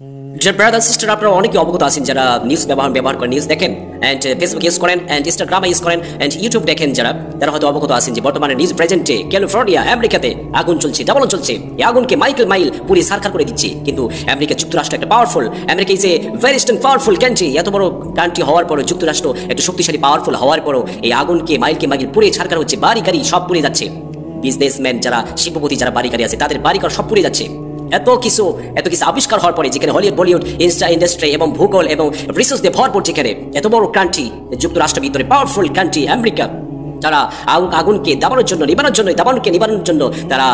Dear brother sister, আপনারা অনেকে অবগত আছেন যারা নিউজ ব্যবহার করেন, নিউজ দেখেন এন্ড ফেসবুক ইউজ করেন এন্ড ইনস্টাগ্রাম ইউজ করেন এন্ড ইউটিউব দেখেন, তারা হয়তো অবগত আছেন যে বর্তমানে নিউজ প্রেজেন্টে ক্যালিফোর্নিয়া আমেরিকাতে আগুন চলছে, দাবানল চলছে। এই আগুনকে মাইল পুরি সারখার করে দিচ্ছে। কিন্তু আমেরিকা যুক্তরাষ্ট্র একটা powerful, America is a very strong powerful country. এত বড় কান্ট্রি হওয়ার পরও, যুক্তরাষ্ট্র একটা শক্তিশালী পাওয়ারফুল হওয়ার পরও এই আগুনকে মাইল পুড়ে ছারখার হচ্ছে। বাড়ি গাড়ি সব পুড়ে যাচ্ছে। বিজনেসম্যান যারা, শিল্পপতি যারা বাড়ি গাড়ি আছে, তাদের বাড়ি ঘর সব পুড়ে যাচ্ছে। এত কিছু আবিষ্কার হওয়ার পরে, যেখানে হলিউড বলিউড ইন্ডাস্ট্রি এবং ভূগোল এবং রিসোর্স দিয়ে ভরপুর, যেখানে এত বড় কান্ট্রি যুক্তরাষ্ট্রের ভিতরে পাওয়ারফুল কান্ট্রি আমেরিকা, তারা আগুনকে নিবানোর জন্য তারা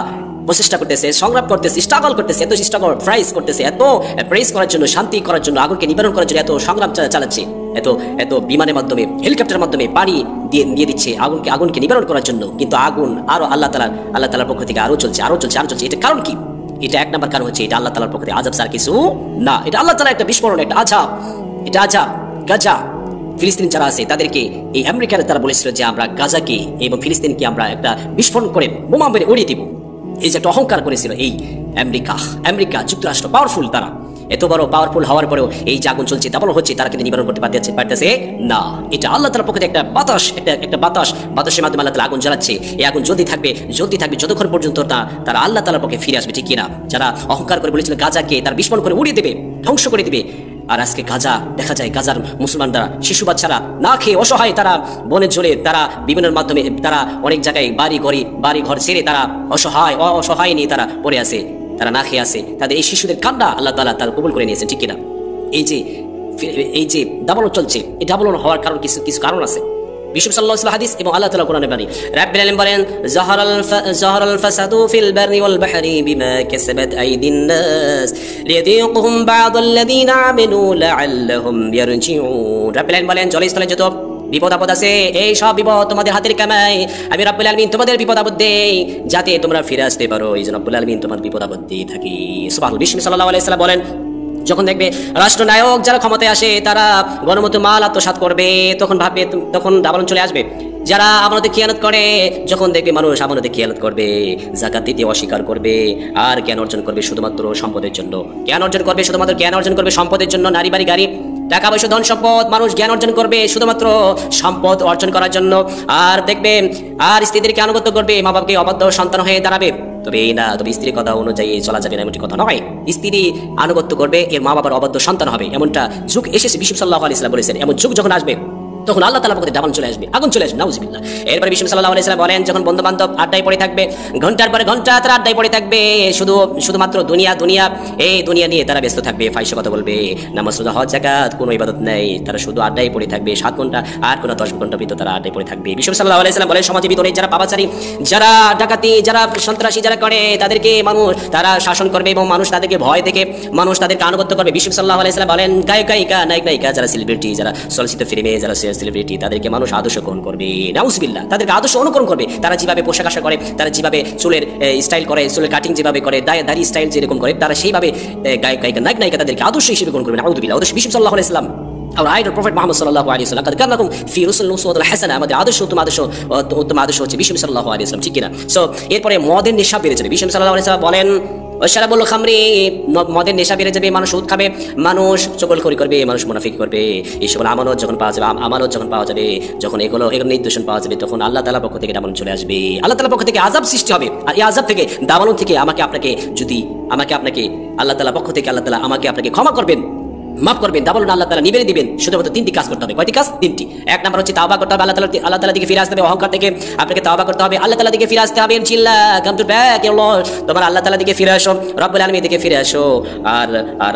প্রচেষ্টা করতেছে, সংগ্রাম করতেছে, স্ট্রাগল করতেছে, এত স্ট্রাগল করতেছে, এত প্রেস করার জন্য, শান্তি করার জন্য, আগুনকে নিবারণ করার জন্য এত সংগ্রাম চালাচ্ছে। এত বিমানের মাধ্যমে, হেলিকপ্টারের মাধ্যমে পানি দিয়ে দিচ্ছে আগুনকে নিবারণ করার জন্য। কিন্তু আগুন আরো আল্লাহ তাআলার পক্ষ থেকে আরো চলছে। এটা কারণ কি? এটা এক নাম্বার কারণ হচ্ছে এটা আল্লাহ তাআলার পক্ষ থেকে আযাব ছাড়া কিছু না। এটা আল্লাহ তাআলার একটা বিস্ফোরণ, একটা আযাব। এটা আযাব। গাজা, ফিলিস্তিন যারা আছে তাদেরকে এই আমেরিকার তারা বলেছিল যে আমরা গাজাকে এবং ফিলিস্তিনকে আমরা একটা বিস্ফোরণ করে বোমা মেরে উড়িয়ে দিব। এই যে একটা অহংকার করেছিল এই আমেরিকা যুক্তরাষ্ট্র, পাওয়ারফুল তারা। এত বড় পাওয়ারফুল হওয়ার পরেও এই যে আগুন চলছে, দাবানল হচ্ছে, তারা কিন্তু নিবারণ করতে পারতেছে না। এটা আল্লাহ তাআলার পক্ষ থেকে একটা বাতাসের মাধ্যমে আল্লাহ তাআলা আগুন জ্বালাচ্ছে। এই আগুন জ্বলতে থাকবে যতক্ষণ পর্যন্ত তারা আল্লাহ তাআলার পক্ষে ফিরে আসবে, ঠিক কিনা? যারা অহংকার করে বলেছিল গাজাকে তার বিস্ফোরণ করে উড়িয়ে দেবে, ধ্বংস করে দিবে, আর আজকে দেখা যায় গাজার মুসলমানরা, শিশু বাচ্চারা না খেয়ে অসহায়, তারা বনে ঝরে, তারা বিভিন্ন মাধ্যমে তারা অনেক জায়গায় বাড়ি ঘর ছেড়ে তারা অসহায় নিয়ে তারা পড়ে আছে, তারা না খেয়ে আছে। তাদের এই শিশুদের কান্না আল্লাহ তাআলা তারা কবুল করে নিয়েছেন, ঠিক কিনা? এই যে দাবানল চলছে, এই দাবানল হওয়ার কারণ কিছু কারণ আছে। বিশ্বনবী সাল্লাল্লাহু আলাইহি হাদিস এবং আল্লাহ তাআলা কোরআনে বাণী, রাব্বুল আলামিন বলেন, যাহারাল ফাসাদু ফিল বাররি ওয়াল বাহরি বিমা কাসাবাত আইদিন নাস লিয়াযীকুহুম বা'দাল্লাযীনা আমিলু লা'আল্লাহুম ইয়ারজিউন। রাব্বুল আলামিন বলেন, জলস্থলে যত বিপদ আপদ আছে, এই সব বিপদ তোমাদের হাতের কামাই। আমি রাব্বুল আলামিন তোমাদের বিপদ আপদ দেই যাতে তোমরা ফিরে আসতে পারো। এই জন্য রাব্বুল আলামিন তোমার বিপদ আপদ দিয়ে থাকি। সুবহানাল্লাহ। বিশ্বনবী সাল্লাল্লাহু আলাইহি ওয়াসাল্লাম বলেন, যখন দেখবে রাষ্ট্রনায়ক যারা ক্ষমতায় আসে তারা গণমত মাল আত্মসাৎ করবে, তখন দাবানল চলে আসবে। যারা আমানতে খিয়ানত করে, যখন দেখবে মানুষ আমানতে খিয়ানত করবে, যাকাত দিতে অস্বীকার করবে, আর জ্ঞান অর্জন করবে শুধুমাত্র সম্পদের জন্য, সম্পদের জন্য, নারী বাড়ি গাড়ি টাকা পয়সা ধন সম্পদ, মানুষ জ্ঞান অর্জন করবে শুধুমাত্র সম্পদ অর্জন করার জন্য। আর দেখবে আর স্ত্রীদেরকে আনুগত্য করবে, মা বাবাকে অবাধ্য সন্তান হয়ে দাঁড়াবে। তবে স্ত্রীর কথা অনুযায়ী চলা যাবে না, এমনটি কথা নয়। স্ত্রী আনুগত্য করবে, এর মা বাবার অবাধ্য সন্তান হবে, এমনটা যুগ এসেছে। বিশ্বনবী সাল্লাল্লাহু আলাইহি ওয়াসাল্লাম বলেছেন, এমন যুগ যখন আসবে তখন আল্লাহ তাআলার পক্ষ থেকে দাবানল চলে আসবে, আগুন চলে আসবে, নাউজুবিল্লাহ। এরপরে বিশ্বনবী সাল্লাল্লাহু আলাইহি ওয়াসাল্লাম বলেন, যখন বন্ধু বান্ধব আড্ডায় পড়ে থাকবে, ঘন্টার পরে ঘন্টা তারা আড্ডায় পড়ে থাকবে, শুধুমাত্র দুনিয়া নিয়ে তারা ব্যস্ত থাকবে, ফাহিশ কথা বলবে, নামাজ রোজা হজ যাকাত কোনো ইবাদত নেই, তারা শুধু আড্ডায় পড়ে থাকবে। 7 ঘন্টা আর কোনো 10 ঘন্টা ভিতরে তারা আড্ডায় পড়ে থাকবে। বিশ্বনবী সাল্লাল্লাহু আলাইহি ওয়াসাল্লাম বলেন, সমাজের ভিতরে যারা পাপাচারী, যারা ডাকাতি, যারা সন্ত্রাসী যারা করে, তাদেরকে মানুষ তারা শাসন করবে এবং মানুষ তাদেরকে ভয় থেকে মানুষ তাদেরকে আনুগত্য করবে। বিশ্বনবী সাল্লাল্লাহু আলাইহি ওয়াসাল্লাম বলেন, গায়িকা নায়িকা যারা সেলিব্রিটি, যারা চলচ্চিত্র ফিল্মে যারা সেলিব্রিটি, তাদেরকে মানুষ আদর্শ গ্রহণ করবে, নাউজুবিল্লাহ। তাদেরকে আদর্শ অনুকরণ করবে। তারা যেভাবে পোশাক আশাক করে, তারা যেভাবে চুলের স্টাইল করে, চুলের কাটিং যেভাবে করে, দাড়ি স্টাইল যেরকম করে, তারা সেইভাবে গায়িকা নায়িকা তাদেরকে আদর্শ হিসেবে গ্রহণ করবে, নাউজুবিল্লাহ। অদর্শ বিশ্বনবী সাল্লাল্লাহু আলাইহি ওয়াসাল্লাম আর আইডল প্রফেট মুহাম্মদ সাল্লাল্লাহু আলাইহি ওয়াসাল্লাম, কাদ কানা লাকুম ফি রাসূলিল্লাহি উসওয়াতুন হাসানা, আমাদের উত্তম আদর্শ হচ্ছে বিশ্বনবী সাল্লাল্লাহু আলাইহি ওয়াসাল্লাম, ঠিক কিনা? সো এরপরে মদের নেশা বেড়ে যাবে। বিশ্বনবী সাল্লাল্লাহু আলাইহি ওয়াসাল্লাম বলেন, শারাবুল খামরি, মদের নেশা বেড়ে যাবে, মানুষ সুদ খাবে, মানুষ চগলখড়ি করবে, মানুষ মুনাফিকি করবে। এই সকল আমানত যখন পাওয়া যাবে, যখন এগুলো নির্দেশন পাওয়া যাবে, তখন আল্লাহ তাআলার পক্ষ থেকে দাবানল চলে আসবে, আল্লাহ তাআলার পক্ষ থেকে আযাব সৃষ্টি হবে। আর এই আযাব থেকে, দাবানল থেকে আমাকে আপনাকে আল্লাহ তাআলার পক্ষ থেকে আল্লাহ তাআলা আমাকে আপনাকে ক্ষমা করবেন, মাফ করবেন, দাবানল আল্লাহ তাআলা নিবেদন দিবেন। শুধুমাত্র 3টি কাজ করতে হবে। কয়টি কাজ? 3টি। এক নাম্বার হচ্ছে তাওবা করতে হবে, আল্লাহ তাআলা দিকে ফিরে আসতে হবে। অহংকার থেকে আপনাকে তাওবা করতে হবে, আল্লাহ তাআলা দিকে ফিরে আসতে হবে। চিল্লা কাম টু ব্যাক ইয়া আল্লাহ, তোমার আল্লাহ তাআলা দিকে ফিরে আসো, রব্বুল আলামিন দিকে ফিরে আসো, আর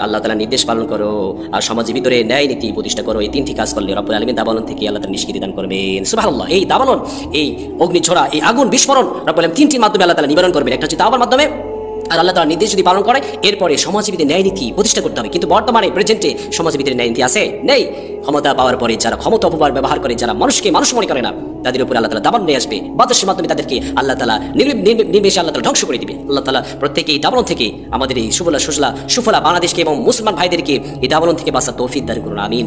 আল্লাহ তাআলার নির্দেশ পালন করো, আর সমাজের ভিতরে ন্যায় নীতি প্রতিষ্ঠা করো। এই 3টি কাজ করলে রব্বুল আলামিন দাবানল থেকে আল্লাহ তাআলা নিষ্কৃতি দান করবেন। সুবহানাল্লাহ। এই দাবানল, এই অগ্নিঝরা, এই আগুন বিস্ফোরণ রব্বুল আলামিন 3টির মাধ্যমে আল্লাহ তাআলা নিবারণ করবেন। একটা হচ্ছে তাওবার মাধ্যমে, আর আল্লাহ তাআলার নির্দেশ যদি পালন করে, এরপরে সমাজের ভিতরে ন্যায় নীতি প্রতিষ্ঠা করতে হবে। কিন্তু বর্তমানে প্রেজেন্টে সমাজের ভিতরে ন্যায় নীতি আছে নেই। ক্ষমতা পাওয়ার পরে যারা ক্ষমতা অপব্যবহার ব্যবহার করে, যারা মানুষকে মানুষ মনে করে না, তাদের উপরে আল্লাহ তাআলা দাবানল নিয়ে আসবে। বাতাসের মাধ্যমে তাদেরকে আল্লাহ তাআলা নির্বিশেষে আল্লাহ তাআলা ধ্বংস করে দিবে। আল্লাহ তাআলা প্রত্যেকেই দাবানল থেকে আমাদের এই সুফলা বাংলাদেশকে এবং মুসলমান ভাইদেরকে এই দাবানল থেকে বাঁচার তৌফিক দান করুন, আমিন।